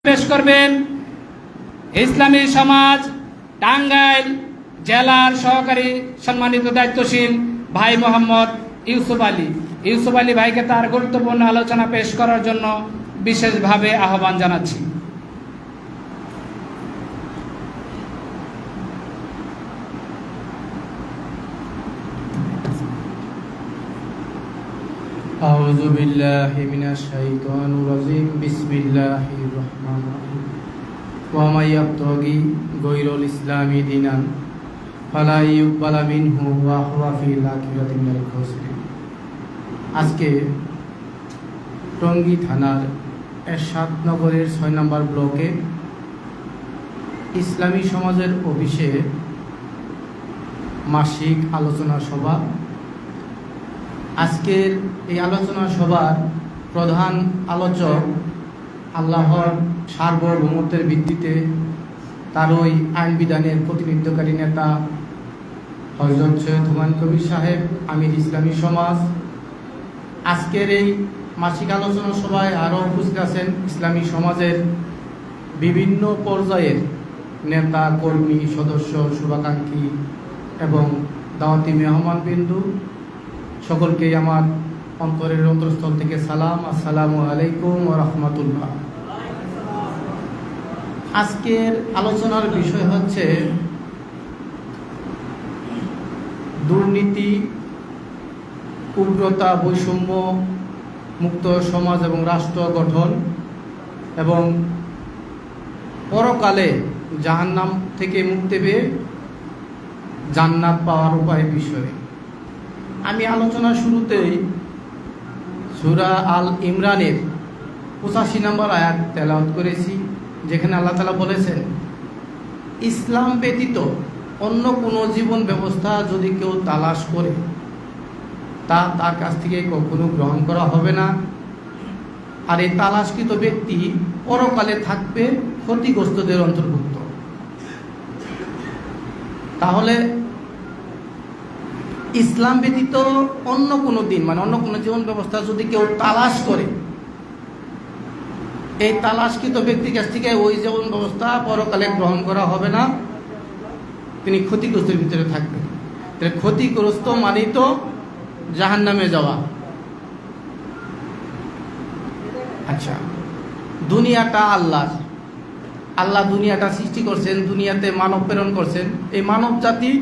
পেশ করবেন ইসলামী সমাজ টাঙ্গাইল জেলার সহকারী সম্মানিত দায়িত্বশীল ভাই মোহাম্মদ ইউসুফ আলী। ইউসুফ আলী ভাইকে তার গুরুত্বপূর্ণ আলোচনা পেশ করার জন্য বিশেষভাবে আহ্বান জানাচ্ছি। أعوذ بالله من الشيطان الرجيم بسم الله الرحمن الرحيم ومن يبتغي غير الإسلام دينا فلا يقبل منه وهو في الآخرة من الخاسرين। আজকে টঙ্গী থানার এরশাদ নগরের ৬ নম্বর ব্লকে ইসলামী সমাজের অফিসে মাসিক আলোচনা সভা। আজকের এই আলোচনা সভার প্রধান আলোচক আল্লাহর সার্বভৌমত্বের ভিত্তিতে তারই আইন বিধানের প্রতিনিধিত্বকারী নেতা হযরত সৈয়দ হুমায়ুন কবির সাহেব, আমির ইসলামী সমাজ। আজকের এই মাসিক আলোচনা সভায় আরও উপস্থিত আছেন ইসলামী সমাজের বিভিন্ন পর্যায়ের নেতা কর্মী, সদস্য, শুভাকাঙ্ক্ষী এবং দাওয়াতি মেহমানবিন্দু। সকলকে আমার অন্তরের অন্তরস্থল থেকে সালাম, আসসালামু আলাইকুম ওয়া রাহমাতুল্লাহ। আজকের আলোচনার বিষয় হচ্ছে দুর্নীতি, উগ্রতা, বৈষম্য মুক্ত সমাজ এবং রাষ্ট্র গঠন এবং পরকালে জাহান্নাম থেকে মুক্তি পেয়ে জান্নাত পাওয়ার উপায় বিষয়ে আমি আলোচনার শুরুতেই সূরা আল ইমরানের 85 নম্বর আয়াত তেলাওয়াত করেছি, যেখানে আল্লাহ তাআলা বলেছেন, ইসলাম ব্যতীত অন্য কোনো জীবন ব্যবস্থা যদি কেউ তালাশ করে তা তার কাছ থেকে কখনো গ্রহণ করা হবে না। আর এই তালাশকৃত ব্যক্তি পরকালে থাকবে ক্ষতিগ্রস্তদের অন্তর্ভুক্ত। তাহলে ইসলাম ব্যতীত অন্য কোনো দিন অন্য কোনো জীবন ব্যবস্থা যদি কেউ তালাশ করে, এই তালাশকৃত ব্যক্তির কাছ থেকে ওই জীবন ব্যবস্থা পরকালে গ্রহণ করা হবে না, তিনি ক্ষতিগ্রস্তের ভিতরে থাকবেন। তাহলে ক্ষতিগ্রস্ত মানেই তো জাহান্নামে যাওয়া। আচ্ছা, দুনিয়াটা আল্লাহ দুনিয়াটা সৃষ্টি করছেন, দুনিয়াতে মানব প্রেরণ করছেন। এই মানব জাতি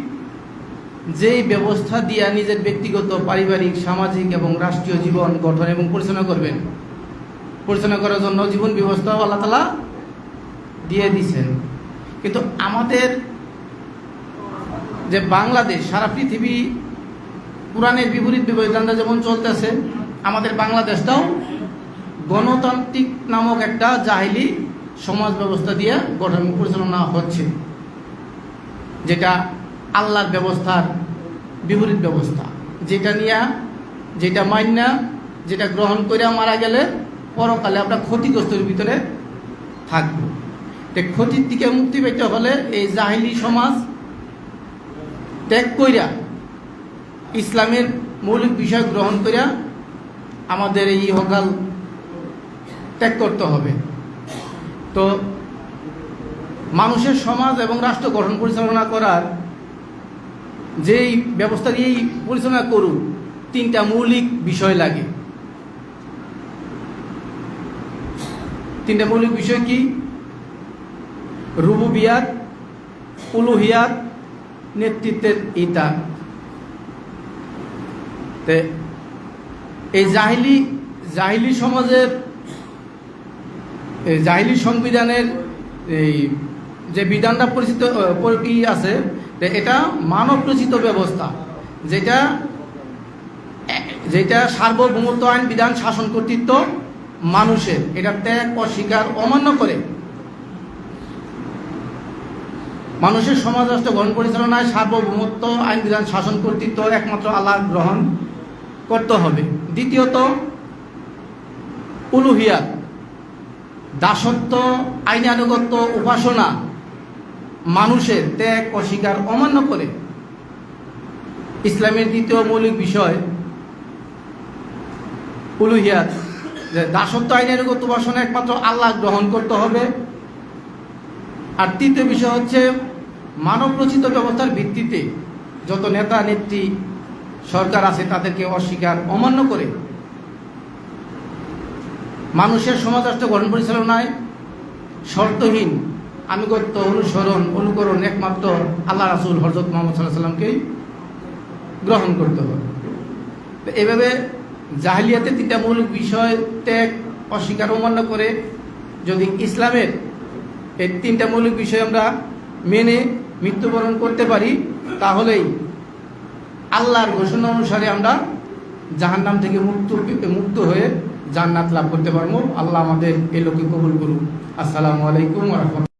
যেই ব্যবস্থা দিয়া নিজের ব্যক্তিগত, পারিবারিক, সামাজিক এবং রাষ্ট্রীয় জীবন গঠন এবং পরিচালনা করার জন্য জীবন ব্যবস্থাও আল্লাহ তাআলা দিয়ে দিয়েছেন। কিন্তু আমাদের যে বাংলাদেশ, সারা পৃথিবী কোরআনের বিপরীত বিধানটা যেমন চলতেছে, আমাদের বাংলাদেশটাও গণতান্ত্রিক নামক একটা জাহিলি সমাজ ব্যবস্থা দিয়ে গঠন পরিচালনা হচ্ছে, যেটা আল্লাহর ব্যবস্থার বিপরীত ব্যবস্থা, যেটা মান্না, যেটা গ্রহণ করে মারা গেলে পরকালে আমরা ক্ষতিগ্রস্তের ভিতরে থাকবো। ক্ষতির থেকে মুক্তি পেতে হলে এই জাহিলি সমাজ ত্যাগ কইরা ইসলামের মৌলিক বিষয় গ্রহণ করিয়া আমাদের এই ইহকাল ত্যাগ করতে হবে। তো মানুষের সমাজ এবং রাষ্ট্র গঠন পরিচালনা করার যেই ব্যবস্থা দিয়েই পরিচালনা করুন, 3টা মৌলিক বিষয় লাগে। 3টা মৌলিক বিষয় কি? রুবুবিয়াত, উলুহিয়াত, নেতৃত্বের ইতা। এই জাহিলি সমাজের জাহিলি সংবিধানের এই যে বিধানটা পরিচিত আছে, এটা মানব রচিত ব্যবস্থা, যেটা সার্বভৌমত্ব, আইন বিধান, শাসন কর্তৃত্ব মানুষের, এটা ত্যাগ, অস্বীকার, অমান্য করে মানুষের সমাজ রাষ্ট্র গঠন পরিচালনায় সার্বভৌমত্ব, আইন বিধান, শাসন কর্তৃত্ব একমাত্র আল্লাহ গ্রহণ করতে হবে। দ্বিতীয়ত উলুহিয়াত, দাসত্ব, আইনি আনুগত্য, উপাসনা মানুষের ত্যাগ, অস্বীকার, অমান্য করে। ইসলামের দ্বিতীয় মৌলিক বিষয় উলুহিয়াত, যে দাসত্ব আইনের উদ্ভাসন একমাত্র আল্লাহ গ্রহণ করতে হবে। আর তৃতীয় বিষয় হচ্ছে মানব রচিত ব্যবস্থার ভিত্তিতে যত নেতা নেত্রী সরকার আছে তাদেরকে অস্বীকার অমান্য করে মানুষের সমাজ রাষ্ট্র গঠন পরিচালনায় শর্তহীন আনুগত্য অনুকরণ একমাত্র আল্লাহ রাসূল হযরত মুহাম্মদ সাল্লাল্লাহু আলাইহি ওয়াসাল্লামকেই গ্রহণ করতে হবে। তো এভাবে জাহেলিয়াতে তিনটা মৌলিক বিষয় ত্যাগ, অস্বীকার, অমান্য করে যদি ইসলামের এই তিনটা মৌলিক বিষয় আমরা মেনে মৃত্যুবরণ করতে পারি, তাহলেই আল্লাহর ঘোষণা অনুসারে আমরা জাহান্নাম থেকে মুক্ত হয়ে জান্নাত লাভ করতে পারবো। আল্লাহ আমাদের এই লোকে কবুল করুন। আসসালামু আলাইকুম ওয়া রাহমাতুল্লাহ।